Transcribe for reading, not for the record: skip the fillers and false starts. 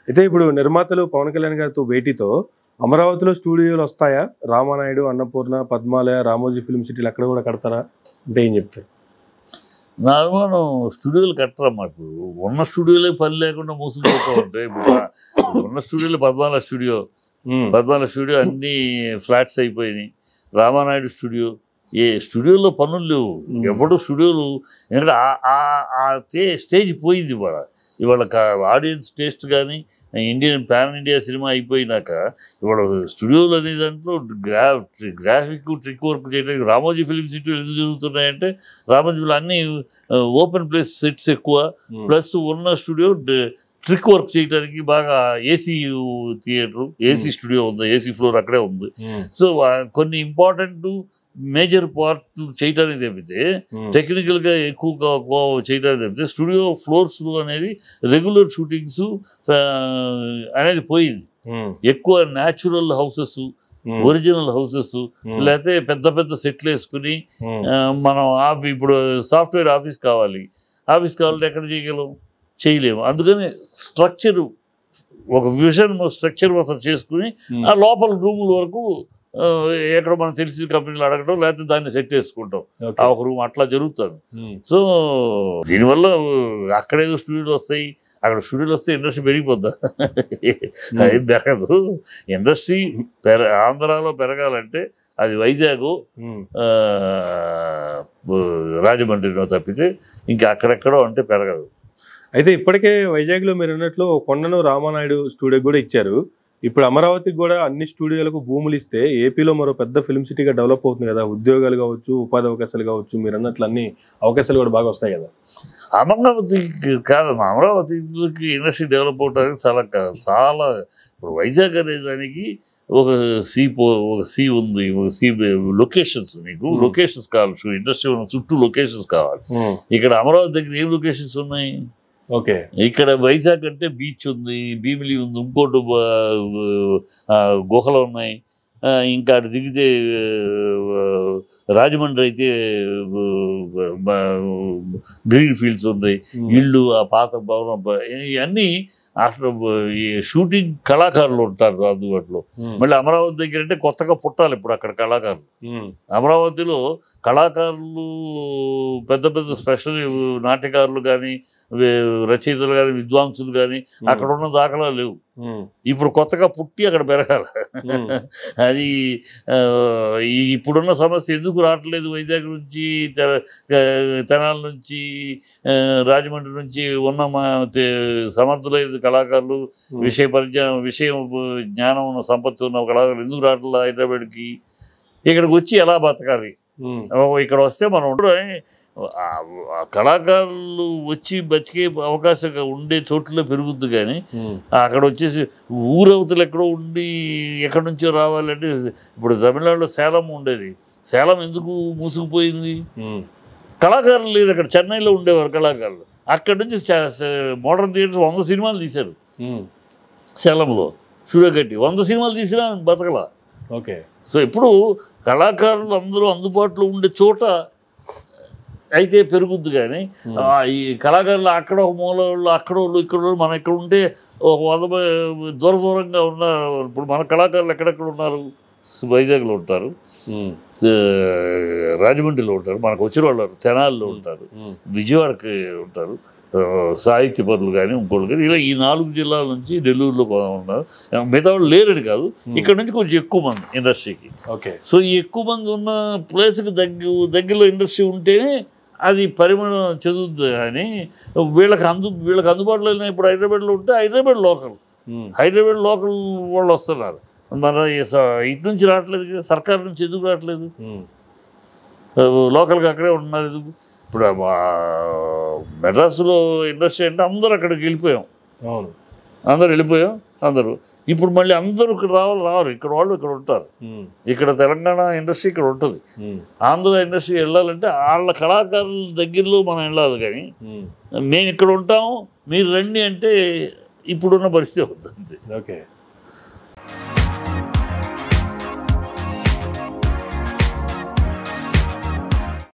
అయితే ఇప్పుడు నిర్మాతలు పవన్ కళ్యాణ్ గారితో భేటీతో అమరావతిలో స్టూడియోలు వస్తాయా? రామానాయుడు, అన్నపూర్ణ, పద్మాలయ, రామోజీ ఫిల్మ్ సిటీలు అక్కడ కూడా కడతారా అంటే ఏం చెప్తారు? నా అనుమానం స్టూడియోలు కట్టరన్నమాట. ఉన్న స్టూడియోలే పని లేకుండా మూసుకుపోతూ ఉంటాయి. ఇప్పుడు ఉన్న స్టూడియోలు పద్మాలయ స్టూడియో అన్నీ ఫ్లాట్స్ అయిపోయినాయి. రామానాయుడు స్టూడియో, ఏ స్టూడియోలో పనులు లేవు. ఎప్పుడు స్టూడియోలు ఎందుకంటే స్టేజ్ పోయింది. ఇవాళ ఆడియన్స్ టేస్ట్ కానీ పాన్ ఇండియా సినిమా అయిపోయినాక ఇవాళ స్టూడియోలు అనే దాంట్లో గ్రాఫిక్ ట్రిక్ వర్క్ చేయడానికి రామోజీ ఫిలిం సిటీలు ఎందుకు జరుగుతున్నాయంటే రామోజీలో అన్ని ఓపెన్ ప్లేస్ సెట్స్ ఎక్కువ, ప్లస్ ఉన్న స్టూడియో ట్రిక్ వర్క్ చేయడానికి బాగా ఏసీ థియేటర్, ఏసీ స్టూడియో ఉంది, ఏసీ ఫ్లోర్ అక్కడే ఉంది. సో కొన్ని ఇంపార్టెంట్ మేజర్ పార్ట్ చేయడానికి తప్పితే టెక్నికల్గా ఎక్కువగా చేయడానికి తప్పితే స్టూడియో ఫ్లోర్స్ అనేది రెగ్యులర్ షూటింగ్స్ అనేది పోయింది. ఎక్కువ న్యాచురల్ హౌసెస్, ఒరిజినల్ హౌసెస్, లేకపోతే పెద్ద పెద్ద సెట్లు వేసుకుని మనం ఇప్పుడు సాఫ్ట్వేర్ ఆఫీస్ కావాలంటే ఎక్కడ చేయలేము. అందుకని స్ట్రక్చరు ఒక విజన్ స్ట్రక్చర్ మొత్తం చేసుకుని ఆ లోపల రూముల వరకు ఎక్కడ మనం తెలిసిన కంపెనీలు అడగడం, లేకపోతే దాన్ని సెట్ చేసుకుంటాం. ఆ ఒక రూమ్ అట్లా జరుగుతుంది. సో దీనివల్ల అక్కడేదో స్టూడియోలు వస్తాయి, అక్కడ స్టూడియోలు వస్తే ఇండస్ట్రీ పెరిగిపోద్దా? ఏం పెరగదు. ఇండస్ట్రీ ఆంధ్రాలో పెరగాలంటే అది వైజాగ్, రాజమండ్రిలో తప్పితే ఇంకా అక్కడెక్కడో అంటే పెరగదు. అయితే ఇప్పటికే వైజాగ్లో మీరు అన్నట్లు కొండను రామానాయుడు స్టూడియో కూడా ఇచ్చారు. ఇప్పుడు అమరావతికి కూడా అన్ని స్టూడియోలకు భూములు ఇస్తే ఏపీలో మరో పెద్ద ఫిల్మ్ సిటీగా డెవలప్ అవుతుంది కదా. ఉద్యోగాలు కావచ్చు, ఉపాధి అవకాశాలు కావచ్చు, మీరు అన్నట్లు అన్ని అవకాశాలు కూడా బాగా వస్తాయి కదా. అమరావతికి కాదమ్మా, అమరావతికి ఇండస్ట్రీ డెవలప్ అవడానికి చాలా ఇప్పుడు వైజాగ్ అనే దానికి ఒక సీ ఉంది, ఒక సీ లొకేషన్స్, మీకు లొకేషన్స్ కావాలి, ఇండస్ట్రీ చుట్టూ లొకేషన్స్ కావాలి. ఇక్కడ అమరావతి దగ్గర ఏం లొకేషన్స్ ఉన్నాయి? ఓకే, ఇక్కడ వైజాగ్ అంటే బీచ్ ఉంది, భీమిలి ఉంది, ఇంకోటి గుహలు ఉన్నాయి. ఇంకా అటు దిగితే రాజమండ్రి అయితే గ్రీన్ ఫీల్డ్స్ ఉన్నాయి, ఇళ్ళు, ఆ పాత భవనం, ఇవన్నీ అసలు ఈ షూటింగ్ కళాకారులు ఉంటారు అందుబాటులో. మళ్ళీ అమరావతి దగ్గర అంటే కొత్తగా పుట్టాలి ఇప్పుడు అక్కడ కళాకారులు. అమరావతిలో కళాకారులు పెద్ద పెద్ద స్పెషల్ నాట్యకారులు కానీ, రచయితలు కానీ, విద్వాంసులు కానీ అక్కడ ఉన్న దాఖలా లేవు. ఇప్పుడు కొత్తగా పుట్టి అక్కడ పెరగాలి. అది ఇప్పుడున్న సమస్య ఎందుకు రావట్లేదు? వైజాగ్ నుంచి, తెనాల నుంచి, రాజమండ్రి నుంచి ఉన్న సమర్థులైన కళాకారులు, విషయ జ్ఞానం ఉన్న సంపత్తి ఉన్న కళాకారులు ఎందుకు రావట్లేదు హైదరాబాద్కి? ఇక్కడికి వచ్చి ఎలా బతకాలి? ఇక్కడ వస్తే మనం కళాకారులు వచ్చి బతికే అవకాశం ఉండే చోట్ల పెరుగుద్ది. కానీ అక్కడ వచ్చేసి ఊరవతలు ఎక్కడో ఉండి ఎక్కడి నుంచో రావాలంటే, ఇప్పుడు తమిళనాడులో సేలం ఉండేది, సేలం ఎందుకు మూసుకుపోయింది? కళాకారులు లేదు అక్కడ. చెన్నైలో ఉండేవారు కళాకారులు, అక్కడి నుంచి మోడర్న్ థియేటర్స్ 100 సినిమాలు తీశారు సేలంలో. స్టూడియో కట్టి 100 సినిమాలు తీసినా బతకలా. ఓకే, సో ఇప్పుడు కళాకారులు అందరూ అందుబాటులో ఉండే చోట అయితే పెరుగుద్ది. కానీ ఈ కళాకారులు అక్కడ ఒక మూలలో అక్కడోళ్ళు ఇక్కడ మనం ఇక్కడ ఉంటే ఒక 100 దూరంగా ఉన్నారు. ఇప్పుడు మన కళాకారులు ఎక్కడెక్కడ ఉన్నారు? వైజాగ్లో ఉంటారు, రాజమండ్రిలో ఉంటారు, మనకు వచ్చిన వాళ్ళు తెనాల్లో ఉంటారు, విజయవాడకి ఉంటారు, సాహిత్య పరులు కానీ ఇంకోళ్ళు కానీ, ఇలా ఈ 4 జిల్లాల నుంచి నెల్లూరులో ఉన్నారు. మిగతా వాళ్ళు లేరని కాదు, ఇక్కడ నుంచి కొంచెం ఎక్కువ మంది ఇండస్ట్రీకి. ఓకే, సో ఈ ఎక్కువ మంది ఉన్న ప్లేస్కి దగ్గరలో ఇండస్ట్రీ ఉంటేనే అది పరిమాణం చెందుతుంది. కానీ వీళ్ళకి అందుబాటులో ఇప్పుడు హైదరాబాద్లో ఉంటే హైదరాబాద్ లోకల్ వాళ్ళు వస్తున్నారు. మన ఇటు నుంచి రావట్లేదు, సర్కారు నుంచి ఎందుకు రావట్లేదు? లోకల్గా అక్కడే ఉన్నారు ఎందుకు? ఇప్పుడు మెడ్రాస్లో ఇండస్ట్రీ అంటే అందరూ అక్కడికి వెళ్ళిపోయాం. అందరూ ఇప్పుడు మళ్ళీ అందరూ ఇక్కడ రారు. ఇక్కడ వాళ్ళు ఇక్కడ ఉంటారు. ఇక్కడ తెలంగాణ ఇండస్ట్రీ ఇక్కడ ఉంటుంది. ఆంధ్ర ఇండస్ట్రీ వెళ్ళాలంటే వాళ్ళ కళాకారుల దగ్గరలో మనం వెళ్ళాలి. కానీ మేము ఇక్కడ ఉంటాము, మీరు రండి అంటే ఇప్పుడున్న పరిస్థితి అవుతుంది. ఓకే.